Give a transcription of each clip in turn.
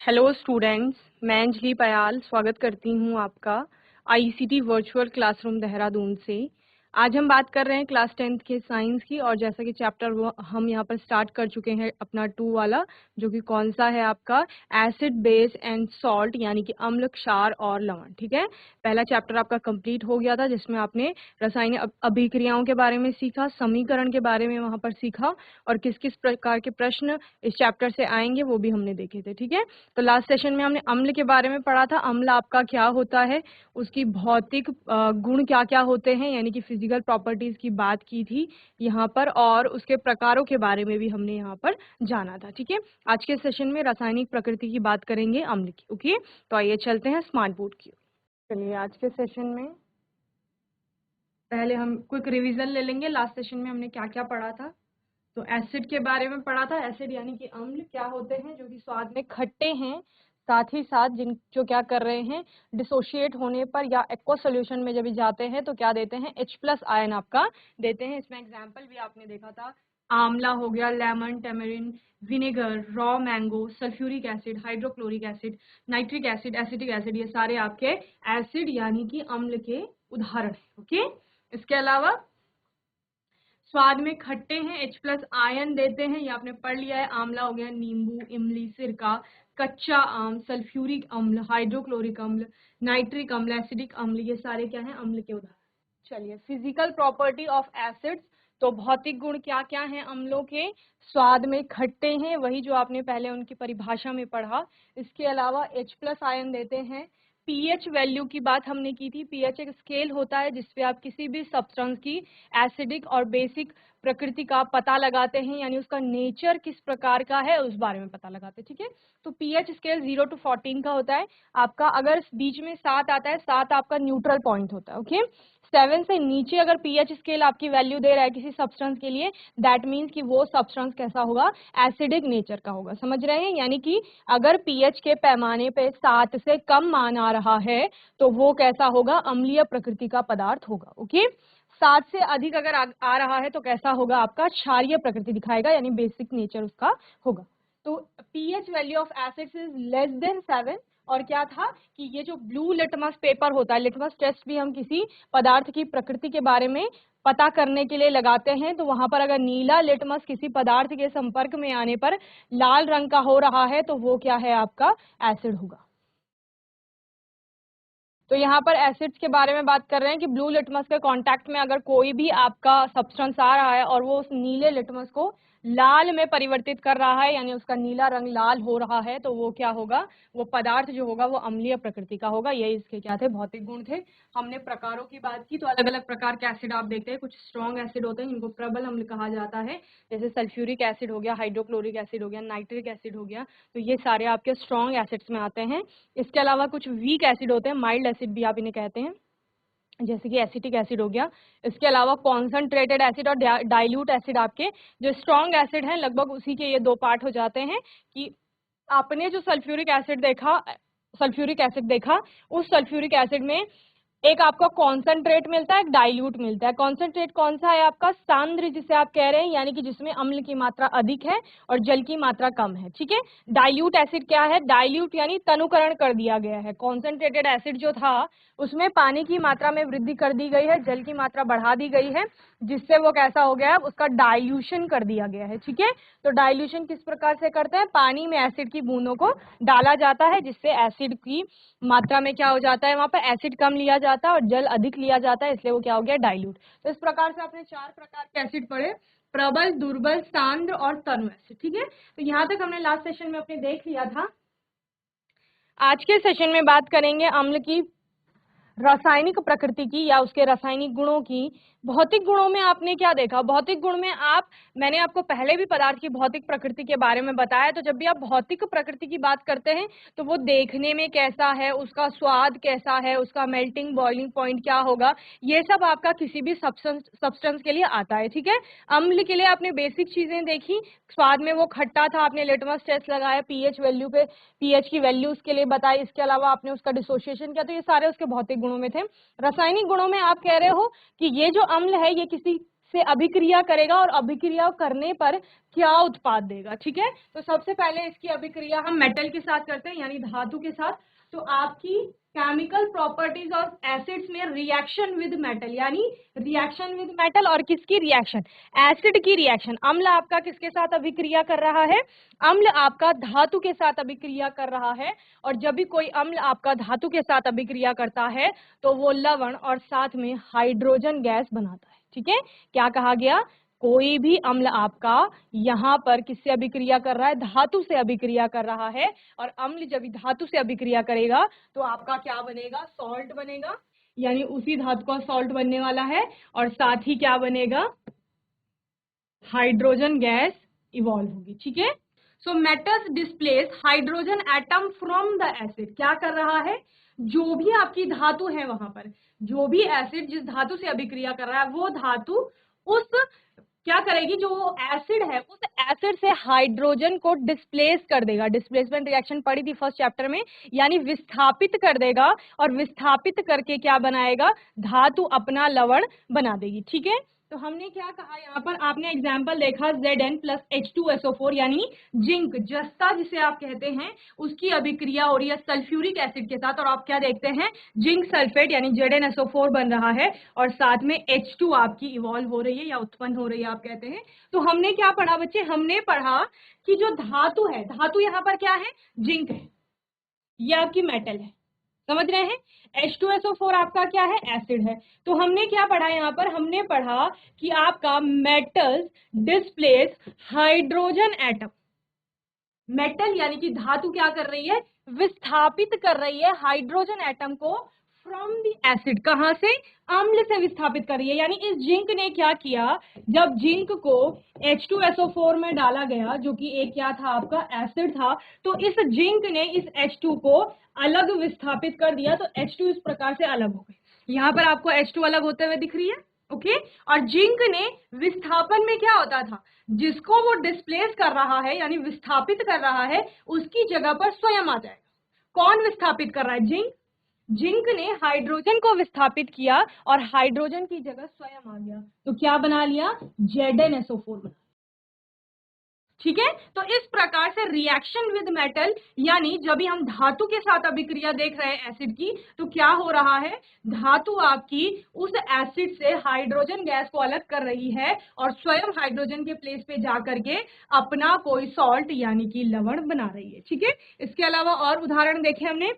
Hello students, मैं अंजलि पयाल स्वागत करती हूँ आपका आईसीटी वर्चुअल क्लासरूम देहरादून से। आज हम बात कर रहे हैं क्लास 10th के साइंस की, और जैसा कि चैप्टर हम यहाँ पर स्टार्ट कर चुके हैं अपना 2 वाला, जो कि कौन सा है आपका एसिड बेस एंड सॉल्ट, यानी कि अम्ल, क्षार और लवण। ठीक है, पहला चैप्टर आपका कंप्लीट हो गया था जिसमें आपने रासायनिक अभिक्रियाओं के बारे में सीखा, समीकरण के बारे में वहाँ पर सीखा, और किस किस प्रकार के प्रश्न इस चैप्टर से आएंगे वो भी हमने देखे थे। ठीक है, तो लास्ट सेशन में हमने अम्ल के बारे में पढ़ा था। अम्ल आपका क्या होता है, उसकी भौतिक गुण क्या क्या होते हैं, यानी कि फिजिकल प्रॉपर्टीज की बात की थी यहाँ पर, और उसके प्रकारों के बारे में भी हमने यहाँ पर जाना था। ठीक है, आज के सेशन में रासायनिक प्रकृति की बात करेंगे अम्ल की। ओके, तो आइए चलते हैं स्मार्ट बोर्ड की। चलिए, आज के सेशन में पहले हम क्विक रिवीजन ले लेंगे। लास्ट सेशन में हमने क्या क्या पढ़ा था। तो एसिड के बारे में पढ़ा था। एसिड यानी कि अम्ल क्या होते हैं, जो कि स्वाद में खट्टे हैं, साथ ही साथ जिन जो क्या कर रहे हैं, डिसोशिएट होने पर या एक्वा सोल्यूशन में जब जाते हैं तो क्या देते हैं, H+ आयन आपका देते हैं। इसमें एग्जांपल भी आपने देखा था, आंवला हो गया, lemon, tamarind, vinegar, raw mango, sulphuric acid, hydrochloric acid, nitric acid, acetic acid, ये सारे आपके एसिड यानी कि अम्ल के उदाहरण हैं। ओके, इसके अलावा स्वाद में खट्टे हैं, H+ आयन देते हैं, ये आपने पढ़ लिया है। आंवला हो गया, नींबू, इमली, सिरका, कच्चा आम, सल्फ्यूरिक अम्ल, हाइड्रोक्लोरिक अम्ल, नाइट्रिक अम्ल, एसिडिक अम्ल, ये सारे क्या हैं, अम्ल के उदाहरण। चलिए, फिजिकल प्रॉपर्टी ऑफ एसिड्स। तो भौतिक गुण क्या क्या हैं अम्लों के, स्वाद में खट्टे हैं, वही जो आपने पहले उनकी परिभाषा में पढ़ा। इसके अलावा H+ आयन देते हैं। पीएच वैल्यू की बात हमने की थी। पीएच एक स्केल होता है जिसपे आप किसी भी सब्सटेंस की एसिडिक और बेसिक प्रकृति का पता लगाते हैं, यानी उसका नेचर किस प्रकार का है उस बारे में पता लगाते हैं। ठीक है, तो पीएच स्केल 0 to 14 का होता है आपका। अगर बीच में 7 आता है, 7 आपका न्यूट्रल पॉइंट होता है। ओके, 7 से नीचे अगर पीएच स्केल आपकी वैल्यू दे रहा है किसी सब्सटेंस के लिए, दैट मीन्स कि वो सब्सटेंस कैसा होगा, एसिडिक नेचर का होगा। समझ रहे हैं, यानी कि अगर पीएच के पैमाने पे 7 से कम मान आ रहा है तो वो कैसा होगा, अम्लीय प्रकृति का पदार्थ होगा। ओके, 7 से अधिक अगर आ रहा है तो कैसा होगा, आपका क्षारीय प्रकृति दिखाएगा, यानी बेसिक नेचर उसका होगा। तो pH value of acids is less than 7। और क्या था कि ये जो ब्लू लिटमस पेपर होता है, लिटमस टेस्ट भी हम किसी पदार्थ की प्रकृति के बारे में पता करने के लिए लगाते हैं, तो वहां पर अगर नीला लिटमस किसी पदार्थ के संपर्क में आने पर लाल रंग का हो रहा है तो वो क्या है, आपका एसिड होगा। तो यहाँ पर एसिड्स के बारे में बात कर रहे हैं कि ब्लू लिटमस के कांटेक्ट में अगर कोई भी आपका सब्सटेंस आ रहा है और वो उस नीले लिटमस को लाल में परिवर्तित कर रहा है, यानी उसका नीला रंग लाल हो रहा है, तो वो क्या होगा, वो पदार्थ जो होगा वो अम्लीय प्रकृति का होगा। यही इसके क्या थे, भौतिक गुण थे। हमने प्रकारों की बात की, तो अलग अलग प्रकार के एसिड आप देखते हैं। कुछ स्ट्रॉन्ग एसिड होते हैं जिनको प्रबल अम्ल कहा जाता है, जैसे सल्फ्यूरिक एसिड हो गया, हाइड्रोक्लोरिक एसिड हो गया, नाइट्रिक एसिड हो गया, तो ये सारे आपके स्ट्रॉन्ग एसिड्स में आते हैं। इसके अलावा कुछ वीक एसिड होते हैं, माइल्ड एसिड भी आप इन्हें कहते हैं, जैसे कि एसिटिक एसिड हो गया। इसके अलावा कॉन्सनट्रेटेड एसिड और डाइल्यूट एसिड, आपके जो स्ट्रॉन्ग एसिड हैं, लगभग उसी के ये 2 पार्ट हो जाते हैं कि आपने जो सल्फ्यूरिक एसिड देखा, उस सल्फ्यूरिक एसिड में एक आपका कॉन्सेंट्रेट मिलता है, एक डाइल्यूट मिलता है। कॉन्सेंट्रेट कौन सा है, आपका सांद्र जिसे आप कह रहे हैं, यानी कि जिसमें अम्ल की मात्रा अधिक है और जल की मात्रा कम है। ठीक है, डाइल्यूट एसिड क्या है, डाइल्यूट यानी तनुकरण कर दिया गया है। कॉन्सेंट्रेटेड एसिड जो था उसमें पानी की मात्रा में वृद्धि कर दी गई है, जल की मात्रा बढ़ा दी गई है, जिससे वो कैसा हो गया, उसका डाइल्यूशन कर दिया गया है। ठीक है, तो डाइल्यूशन किस प्रकार से करते हैं, पानी में एसिड की बूंदों को डाला जाता है, जिससे एसिड की मात्रा में क्या हो जाता है, वहां पर एसिड कम लिया जाता है और जल अधिक लिया जाता है, इसलिए वो क्या हो गया, डाइल्यूट। तो इस प्रकार से आपने 4 प्रकार के एसिड पढ़े, प्रबल, दुर्बल, सांद्र और तनु एसिड। ठीक है, तो यहाँ तक हमने लास्ट सेशन में अपने देख लिया था। आज के सेशन में बात करेंगे अम्ल की रासायनिक प्रकृति की या उसके रासायनिक गुणों की। भौतिक गुणों में आपने क्या देखा, भौतिक गुण में मैंने आपको पहले भी पदार्थ की भौतिक प्रकृति के बारे में बताया। तो जब भी आप भौतिक प्रकृति की बात करते हैं तो वो देखने में कैसा है, उसका स्वाद कैसा है, उसका मेल्टिंग बॉइलिंग पॉइंट क्या होगा, ये सब आपका किसी भी सब्सटेंस के लिए आता है। ठीक है, अम्ल के लिए आपने बेसिक चीजें देखी, स्वाद में वो खट्टा था, आपने लिटमस टेस्ट लगाया, पीएच वैल्यू पे पीएच की वैल्यू उसके लिए बताई। इसके अलावा आपने उसका डिसोसिएशन किया, तो ये सारे उसके भौतिक गुणों में थे। रासायनिक गुणों में आप कह रहे हो कि ये जो अम्ल है ये किसी से अभिक्रिया करेगा और अभिक्रिया करने पर क्या उत्पाद देगा। ठीक है, तो सबसे पहले इसकी अभिक्रिया हम मेटल के साथ करते हैं, यानी धातु के साथ। तो आपकी केमिकल प्रॉपर्टीज ऑफ एसिड्स में रिएक्शन विद मेटल, यानी रिएक्शन विद मेटल, और किसकी रिएक्शन, एसिड की रिएक्शन। अम्ल आपका किसके साथ अभिक्रिया कर रहा है, अम्ल आपका धातु के साथ अभिक्रिया कर रहा है। और जब भी कोई अम्ल आपका धातु के साथ अभिक्रिया करता है तो वो लवण और साथ में हाइड्रोजन गैस बनाता है। ठीक है, क्या कहा गया, कोई भी अम्ल आपका यहाँ पर किससे अभिक्रिया कर रहा है, धातु से अभिक्रिया कर रहा है। और अम्ल जब धातु से अभिक्रिया करेगा तो आपका क्या बनेगा, सॉल्ट बनेगा, यानी उसी धातु का सॉल्ट बनने वाला है। और साथ ही क्या बनेगा, हाइड्रोजन गैस इवॉल्व होगी। ठीक है, so metals displace hydrogen atom from the acid. क्या कर रहा है, जो भी आपकी धातु है वहां पर, जो भी एसिड जिस धातु से अभिक्रिया कर रहा है वो धातु उस क्या करेगी, जो एसिड है उस एसिड से हाइड्रोजन को डिस्प्लेस कर देगा। डिस्प्लेसमेंट रिएक्शन पढ़ी थी फर्स्ट चैप्टर में, यानी विस्थापित कर देगा। और विस्थापित करके क्या बनाएगा, धातु अपना लवण बना देगी। ठीक है, तो हमने क्या कहा यहाँ पर, आपने एग्जाम्पल देखा Zn प्लस H2SO4 यानी जिंक, जस्ता जिसे आप कहते हैं, उसकी अभिक्रिया हो रही है सल्फ्यूरिक एसिड के साथ। और आप क्या देखते हैं, जिंक सल्फेट यानी ZnSO4 बन रहा है और साथ में H2 आपकी इवॉल्व हो रही है या उत्पन्न हो रही है आप कहते हैं। तो हमने क्या पढ़ा बच्चे, हमने पढ़ा कि जो धातु है, धातु यहाँ पर क्या है, जिंक है, ये आपकी मेटल है, समझ रहे हैं। H2SO4 आपका क्या है, एसिड है। तो हमने क्या पढ़ा यहाँ पर, हमने पढ़ा कि आपका metals displace hydrogen atom. Metal यानी कि धातु क्या कर रही है, विस्थापित कर रही है हाइड्रोजन एटम को फ्रॉम द एसिड। कहां से, अम्ल से विस्थापित कर रही है। यानी इस जिंक ने क्या किया, जब जिंक को H2SO4 में डाला गया, जो कि एक क्या था आपका एसिड था, तो इस जिंक ने इस H2 को अलग विस्थापित कर दिया। तो H2 इस प्रकार से अलग हो गए। यहां पर आपको H2 अलग होते हुए दिख रही है, ओके। और जिंक ने विस्थापन में क्या होता था, जिसको वो डिस्प्लेस कर रहा है यानी विस्थापित कर रहा है, उसकी जगह पर स्वयं आ जाएगा। कौन विस्थापित कर रहा है, जिंक। जिंक ने हाइड्रोजन को विस्थापित किया और हाइड्रोजन की जगह स्वयं आ गया, तो क्या बना लिया, ZnSO4 बना। ठीक है, तो इस प्रकार से रिएक्शन विद मेटल, यानी जब भी हम धातु के साथ अभिक्रिया देख रहे हैं एसिड की, तो क्या हो रहा है, धातु आपकी उस एसिड से हाइड्रोजन गैस को अलग कर रही है और स्वयं हाइड्रोजन के प्लेस पे जाकर के अपना कोई सॉल्ट यानी कि लवण बना रही है। ठीक है, इसके अलावा और उदाहरण देखे हमने,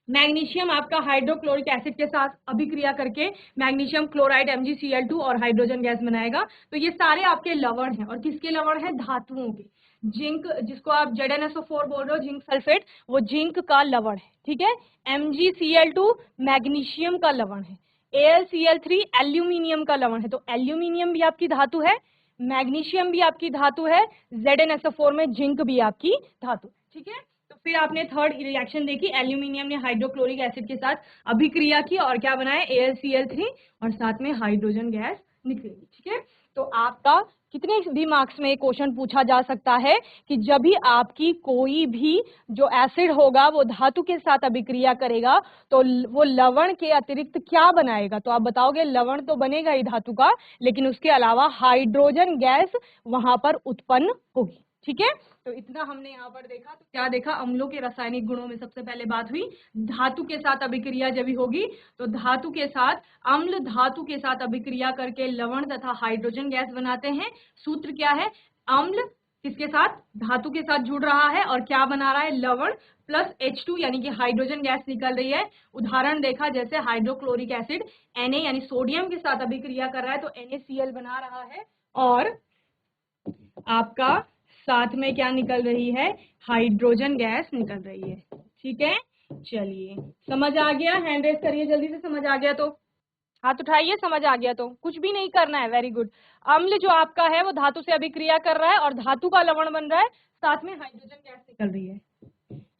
मैग्नीशियम आपका हाइड्रोक्लोरिक एसिड के साथ अभिक्रिया करके मैग्नीशियम क्लोराइड MgCl2 और हाइड्रोजन गैस बनाएगा। तो ये सारे आपके लवण हैं, और किसके लवण हैं, धातुओं के। जिंक जिसको आप ZnSO4 बोल रहे हो, जिंक सल्फेट, वो जिंक का लवण है। ठीक है, MgCl2 मैग्नीशियम का लवण है, AlCl3 एल्यूमिनियम का लवण है। तो एल्यूमिनियम भी आपकी धातु है, मैग्नीशियम भी आपकी धातु है, ZnSO4 में जिंक भी आपकी धातु। ठीक है, तो फिर आपने थर्ड रिएक्शन देखी, एल्यूमिनियम ने हाइड्रोक्लोरिक एसिड के साथ अभिक्रिया की और क्या बनाया, AlCl3 और साथ में हाइड्रोजन गैस निकलेगी। ठीक है, तो आपका कितने भी मार्क्स में क्वेश्चन पूछा जा सकता है कि जब भी आपकी कोई भी जो एसिड होगा वो धातु के साथ अभिक्रिया करेगा तो वो लवण के अतिरिक्त क्या बनाएगा, तो आप बताओगे लवण तो बनेगा ही धातु का, लेकिन उसके अलावा हाइड्रोजन गैस वहां पर उत्पन्न होगी। ठीक है, तो इतना हमने यहाँ पर देखा। तो क्या देखा, अम्लों के रासायनिक गुणों में सबसे पहले बात हुई, धातु के साथ अभिक्रिया जब भी होगी तो धातु के साथ अम्ल धातु के साथ अभिक्रिया करके लवण तथा हाइड्रोजन गैस बनाते हैं। सूत्र क्या है, अम्ल किसके साथ, धातु के साथ जुड़ रहा है और क्या बना रहा है, लवण प्लस H2 यानी कि हाइड्रोजन गैस निकल रही है। उदाहरण देखा जैसे हाइड्रोक्लोरिक एसिड Na यानी सोडियम के साथ अभिक्रिया कर रहा है तो NaCl बना रहा है, और आपका साथ में क्या निकल रही है, हाइड्रोजन गैस निकल रही है। ठीक है, चलिए समझ आ गया, हैंड रेस करिए जल्दी से, समझ आ गया तो हाथ उठाइए, समझ आ गया तो कुछ भी नहीं करना है, वेरी गुड। अम्ल जो आपका है वो धातु से अभिक्रिया कर रहा है और धातु का लवण बन रहा है, साथ में हाइड्रोजन गैस निकल रही है।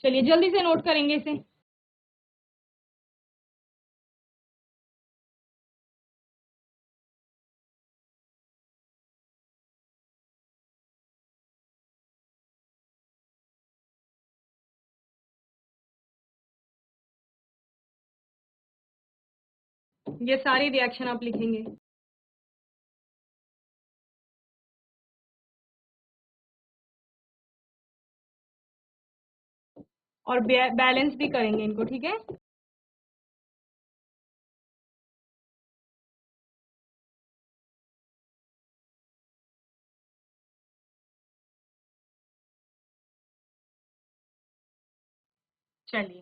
चलिए जल्दी से नोट करेंगे इसे। ये सारी रिएक्शन आप लिखेंगे। और बैलेंस भी करेंगे इनको, ठीक है। चलिए,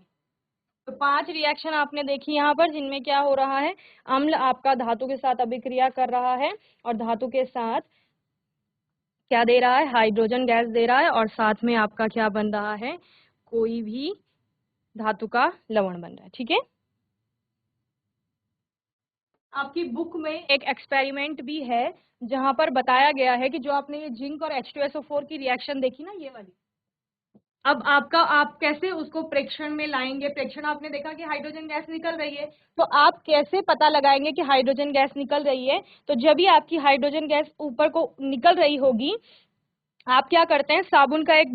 तो 5 रिएक्शन आपने देखी यहाँ पर, जिनमें क्या हो रहा है, अम्ल आपका धातु के साथ अभिक्रिया कर रहा है और धातु के साथ क्या दे रहा है, हाइड्रोजन गैस दे रहा है, और साथ में आपका क्या बन रहा है, कोई भी धातु का लवण बन रहा है, ठीक है। आपकी बुक में एक एक्सपेरिमेंट भी है जहां पर बताया गया है कि जो आपने ये जिंक और H2SO4 की रिएक्शन देखी ना, ये वाली, अब आपका आप कैसे उसको प्रेक्षण में लाएंगे। प्रेक्षण आपने देखा कि हाइड्रोजन गैस निकल रही है, तो आप कैसे पता लगाएंगे कि हाइड्रोजन गैस निकल रही है। तो जब भी आपकी हाइड्रोजन गैस ऊपर को निकल रही होगी, आप क्या करते हैं, साबुन का एक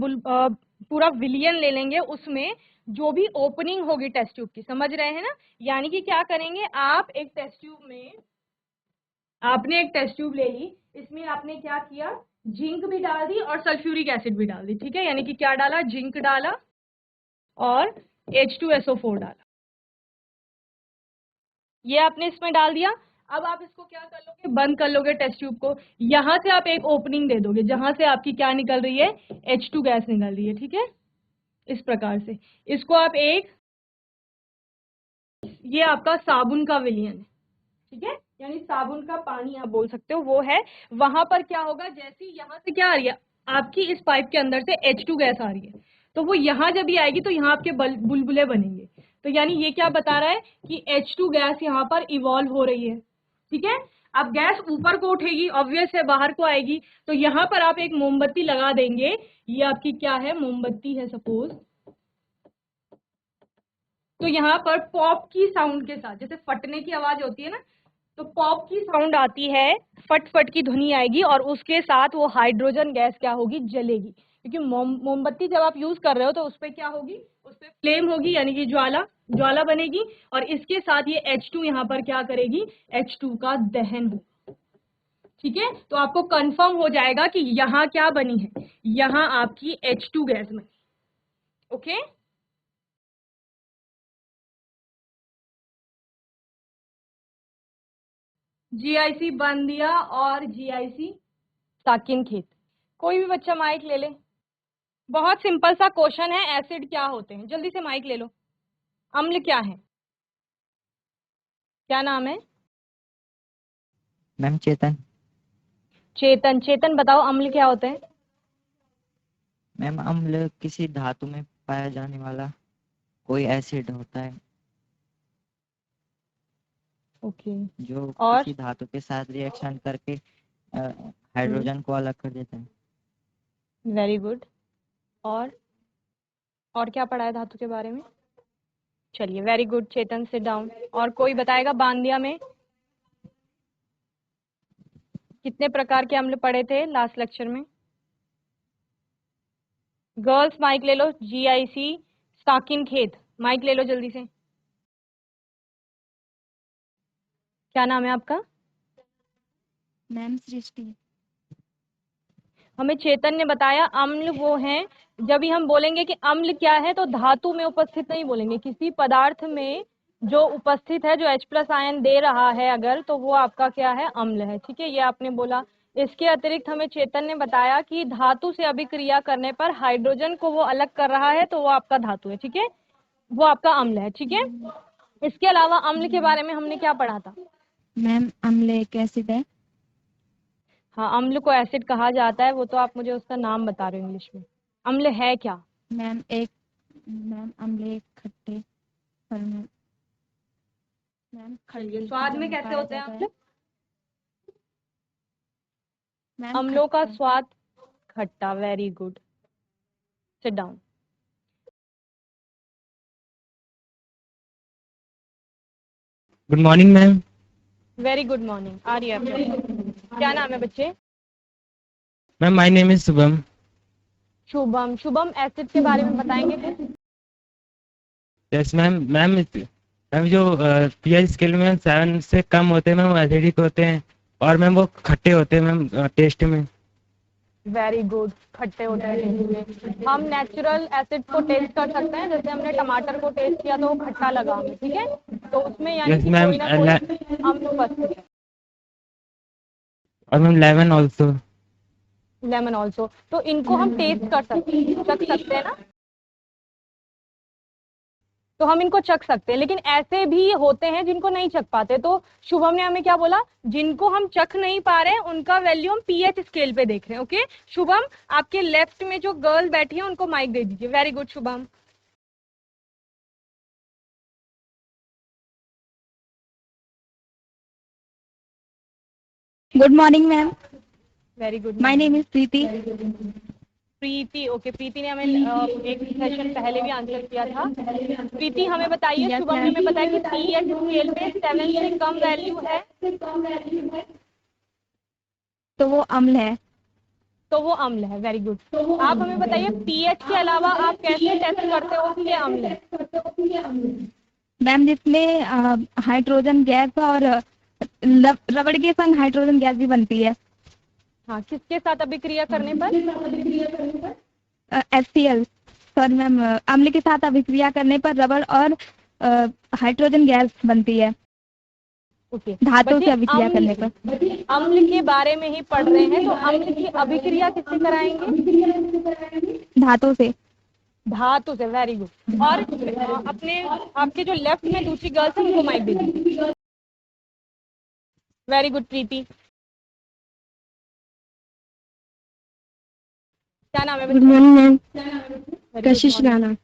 पूरा विलियन ले लेंगे, उसमें जो भी ओपनिंग होगी टेस्ट ट्यूब की, समझ रहे हैं ना, यानी कि क्या करेंगे, आप एक टेस्ट ट्यूब में, आपने एक टेस्ट ट्यूब ले ली, इसमें आपने क्या किया, जिंक भी डाल दी और सल्फ्यूरिक एसिड भी डाल दी, ठीक है। यानी कि क्या डाला, जिंक डाला और H2SO4 डाला, ये आपने इसमें डाल दिया। अब आप इसको क्या कर लोगे, बंद कर लोगे टेस्ट ट्यूब को, यहां से आप एक ओपनिंग दे दोगे जहां से आपकी क्या निकल रही है, H2 गैस निकल रही है, ठीक है। इस प्रकार से इसको आप एक, ये आपका साबुन का विलयन है, ठीक है, यानी साबुन का पानी आप बोल सकते हो, वो है। वहां पर क्या होगा, जैसे यहाँ से क्या आ रही है, आपकी इस पाइप के अंदर से H2 गैस आ रही है, तो वो यहाँ जब भी आएगी तो यहाँ आपके बुलबुले बनेंगे। तो यानी ये क्या बता रहा है कि H2 गैस यहाँ पर इवॉल्व हो रही है, ठीक है। अब गैस ऊपर को उठेगी, ऑब्वियस है, बाहर को आएगी, तो यहाँ पर आप एक मोमबत्ती लगा देंगे, ये आपकी क्या है, मोमबत्ती है सपोज। तो यहाँ पर पॉप की साउंड के साथ, जैसे फटने की आवाज होती है ना, तो पॉप की साउंड आती है, फट फट की ध्वनि आएगी, और उसके साथ वो हाइड्रोजन गैस क्या होगी, जलेगी, क्योंकि मोमबत्ती जब आप यूज कर रहे हो तो उस पर क्या होगी, उस पर फ्लेम होगी, यानी कि ज्वाला, ज्वाला बनेगी, और इसके साथ ये H2 यहाँ पर क्या करेगी, H2 का दहन होगा, ठीक है। तो आपको कंफर्म हो जाएगा कि यहाँ क्या बनी है, यहाँ आपकी H2 गैस बनी, ओके। GIC बांदिया और GIC साकिनखेत। कोई भी बच्चा माइक ले ले, बहुत सिंपल सा क्वेश्चन है, एसिड क्या होते हैं, जल्दी से माइक ले लो। अम्ल क्या है, क्या नाम है, मैम चेतन। चेतन। चेतन बताओ अम्ल क्या होते हैं। मैम अम्ल किसी धातु में पाया जाने वाला कोई एसिड होता है ओके, जो और किसी धातु के साथ रिएक्शन करके हाइड्रोजन को अलग कर देता है। Very good. और क्या पढ़ा है धातु के बारे में, चलिए वेरी गुड चेतन, सिट डाउन। और कोई बताएगा बांदिया में कितने प्रकार के अम्ल पढ़े थे लास्ट लेक्चर में। गर्ल्स माइक ले लो, GIC साकिनखेत, माइक ले लो जल्दी से। क्या नाम है आपका, मैम सृष्टि। हमें चेतन ने बताया अम्ल वो हैं, जब भी हम बोलेंगे कि अम्ल क्या है तो धातु में उपस्थित नहीं बोलेंगे, किसी पदार्थ में जो उपस्थित है, जो H+ आयन दे रहा है अगर, तो वो आपका क्या है, अम्ल है, ठीक है, ये आपने बोला। इसके अतिरिक्त हमें चेतन ने बताया कि धातु से अभिक्रिया करने पर हाइड्रोजन को वो अलग कर रहा है, तो वो आपका धातु है, ठीक है, वो आपका अम्ल है, ठीक है। इसके अलावा अम्ल के बारे में हमने क्या पढ़ा था। मैम अम्ल एक एसिड है। हाँ, अम्ल को एसिड कहा जाता है, वो तो आप मुझे उसका नाम बता रहे हो इंग्लिश में। अम्ल है क्या, मैम अम्ल एक खट्टे फल में, मैम खट्टे स्वाद में कैसे होते हैं अम्ल, मैम अम्लों का स्वाद खट्टा, very good, sit down. Good morning ma'am. Very good morning, आ रही है आपको। क्या नाम है बच्चे, ma'am my name is Shubham. Shubham. Shubham acid के बारे में बताएंगे कुछ। Yes ma'am. मैम जो पीएच स्केल में 7 से कम होते हैं मैम, वो एसिडिक होते हैं, और मैम वो खट्टे होते हैं मैम टेस्ट में। वेरी गुड, खट्टे होते हैं टेस्ट में। हम नेचुरल एसिड को टेस्ट कर सकते हैं, जैसे हमने टमाटर को टेस्ट किया तो वो खट्टा लगा हमें, ठीक है, तो उसमें यानी यस कि मैम कोई ना कोई अम्ल उपस्थित है। और ma'am lemon also. Lemon also, तो इनको हम टेस्ट कर सकते हैं, चख सकते हैं ना, तो हम इनको चख सकते हैं। लेकिन ऐसे भी होते हैं जिनको नहीं चख पाते, तो शुभम ने हमें क्या बोला, जिनको हम चख नहीं पा रहे हैं उनका वैल्यू हम पीएच स्केल पे देख रहे हैं। ओके शुभम, आपके लेफ्ट में जो गर्ल बैठी है उनको माइक दे दीजिए। Very good Shubham. Good morning ma'am, very good. My name is Preeti. Preeti, okay, Preeti ने हमें एक सेशन पहले भी आंसर किया था। प्रीति हमें बताइए, Yes, शुभम ने ma'am. हमें बताया कि पीएच स्केल पे 7 से कम वैल्यू है तो वो अम्ल है। तो वो अम्ल है। Very good. आप हमें बताइए पीएच के अलावा आप कैसे टेस्ट करते हो कि ये अम्ल है? मैम जिसमें हाइड्रोजन गैस और रबड़ के संग हाइड्रोजन गैस भी बनती है। हाँ, किसके साथ अभिक्रिया करने पर? HCl, सॉरी मैम, अम्ल के साथ अभिक्रिया करने पर रबड़ और हाइड्रोजन गैस बनती है। ओके, धातु बच्चे से अभिक्रिया करने पर। अम्ल के बारे में ही पढ़ रहे हैं, तो अम्ल की अभिक्रिया किससे कराएंगे? धातु से। धातु से। Very good. और अपने आपके जो लेफ्ट में दूसरी गर्ल्स है उनको माइक दे दीजिए। वेरी गुड प्रीति। क्या नाम है? गुड मॉर्निंग मैम, कशिश राणा।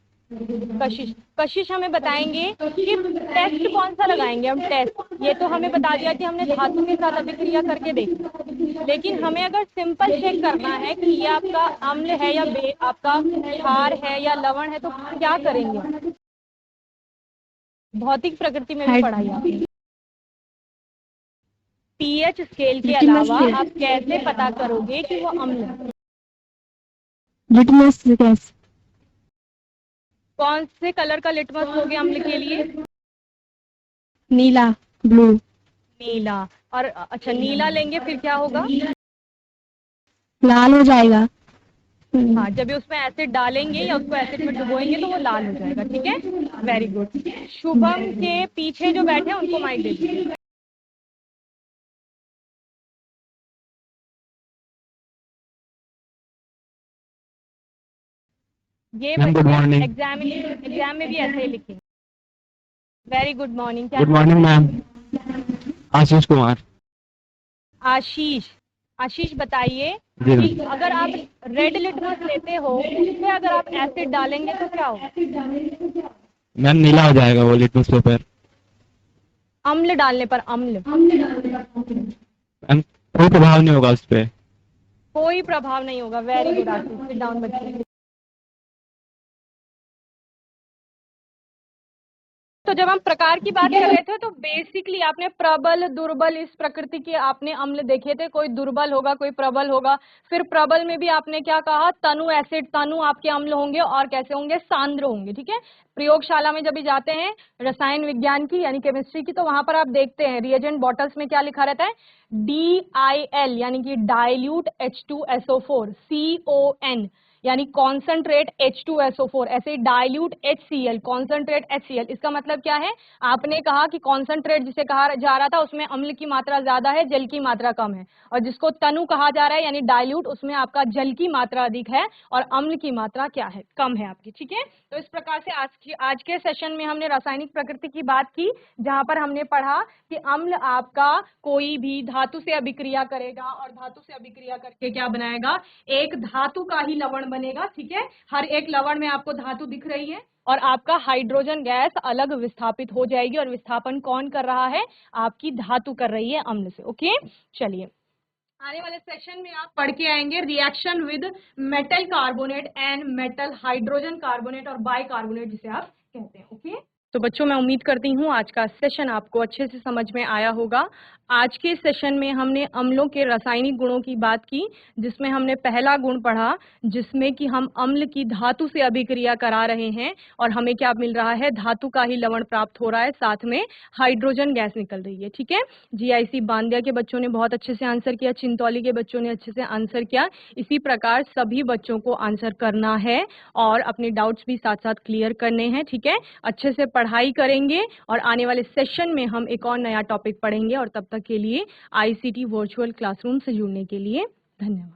कशिश, कशिश हमें बताएंगे कि टेस्ट कौन सा लगाएंगे हम? टेस्ट ये तो हमें बता दिया कि हमने धातु के साथ अभिक्रिया करके देखी, लेकिन हमें अगर सिंपल चेक करना है कि ये आपका अम्ल है या आपका क्षार है या लवण है, तो क्या करेंगे? भौतिक प्रकृति में भी पढ़ाई आपने। पीएच स्केल के अलावा आप कैसे पता करोगे कि वो अम्ल है? Litmus gas. कौन से कलर का लिटमस हो गया अम्ल के लिए? नीला, ब्लू। नीला। और अच्छा, नीला लेंगे फिर क्या होगा? लाल हो जाएगा। हाँ, जब उसमें एसिड डालेंगे या उसको एसिड में डुबोएंगे तो वो लाल हो जाएगा, ठीक है। Very good. शुभम के पीछे जो बैठे हैं उनको माइक दे दीजिए। ये मैम गुड मॉर्निंग। एग्जाम में भी ऐसे ही लिखेंगे। Very good morning. Good morning ma'am, Ashish Kumar. Ashish, Ashish बताइए जी कि अगर आप रेड लिटमस लेते हो उसमें अगर आप एसिड डालेंगे तो क्या होगा? मैम नीला हो जाएगा वो लिटमस पेपर। अम्ल डालने पर? अम्ल मैम कोई प्रभाव नहीं होगा उस पर। कोई प्रभाव नहीं होगा। वेरी गुड आशीष, सिट डाउन बच्चे। तो जब हम प्रकार की बात कर रहे थे तो बेसिकली आपने प्रबल दुर्बल इस प्रकृति के आपने अम्ल देखे थे, कोई दुर्बल होगा कोई प्रबल होगा। फिर प्रबल में भी आपने क्या कहा? तनु एसिड, तनु आपके अम्ल होंगे और कैसे होंगे? सांद्र होंगे, ठीक है। प्रयोगशाला में जब भी जाते हैं रसायन विज्ञान की यानी केमिस्ट्री की, तो वहां पर आप देखते हैं रिएजेंट बॉटल्स में क्या लिखा रहता है? DIL यानी कि डाइल्यूट H2SO4, CON यानी कॉन्सेंट्रेट H2SO4, ऐसे डाइल्यूट HCl, कॉन्सेंट्रेट HCl। इसका मतलब क्या है? आपने कहा कि कॉन्सेंट्रेट जिसे कहा जा रहा था उसमें अम्ल की मात्रा ज्यादा है, जल की मात्रा कम है, और जिसको तनु कहा जा रहा है यानी डाइल्यूट, उसमें आपका जल की मात्रा अधिक है और अम्ल की मात्रा क्या है? कम है आपकी, ठीक है। तो इस प्रकार से आज के सेशन में हमने रासायनिक प्रकृति की बात की, जहां पर हमने पढ़ा कि अम्ल आपका कोई भी धातु से अभिक्रिया करेगा और धातु से अभिक्रिया करके क्या बनाएगा? एक धातु का ही लवण बनेगा, ठीक है। हर एक लवण में आपको धातु दिख रही है और आपका हाइड्रोजन गैस अलग विस्थापित हो जाएगी, और विस्थापन कौन कर रहा है? आपकी धातु कर रही है अम्ल से। ओके, चलिए आने वाले सेशन में आप पढ़ के आएंगे reaction with metal carbonate and metal hydrogen carbonate और बाइकार्बोनेट जिसे आप कहते हैं। ओके, तो बच्चों मैं उम्मीद करती हूँ आज का सेशन आपको अच्छे से समझ में आया होगा। आज के सेशन में हमने अम्लों के रासायनिक गुणों की बात की, जिसमें हमने पहला गुण पढ़ा, जिसमें कि हम अम्ल की धातु से अभिक्रिया करा रहे हैं और हमें क्या मिल रहा है, धातु का ही लवण प्राप्त हो रहा है, साथ में हाइड्रोजन गैस निकल रही है। ठीक है, जीआईसी बांदिया के बच्चों ने बहुत अच्छे से आंसर किया, चिंतौली के बच्चों ने अच्छे से आंसर किया। इसी प्रकार सभी बच्चों को आंसर करना है और अपने डाउट्स भी साथ साथ क्लियर करने हैं। ठीक है, अच्छे से पढ़ाई करेंगे और आने वाले सेशन में हम एक और नया टॉपिक पढ़ेंगे। और तब तक के लिए आईसीटी वर्चुअल क्लासरूम से जुड़ने के लिए धन्यवाद।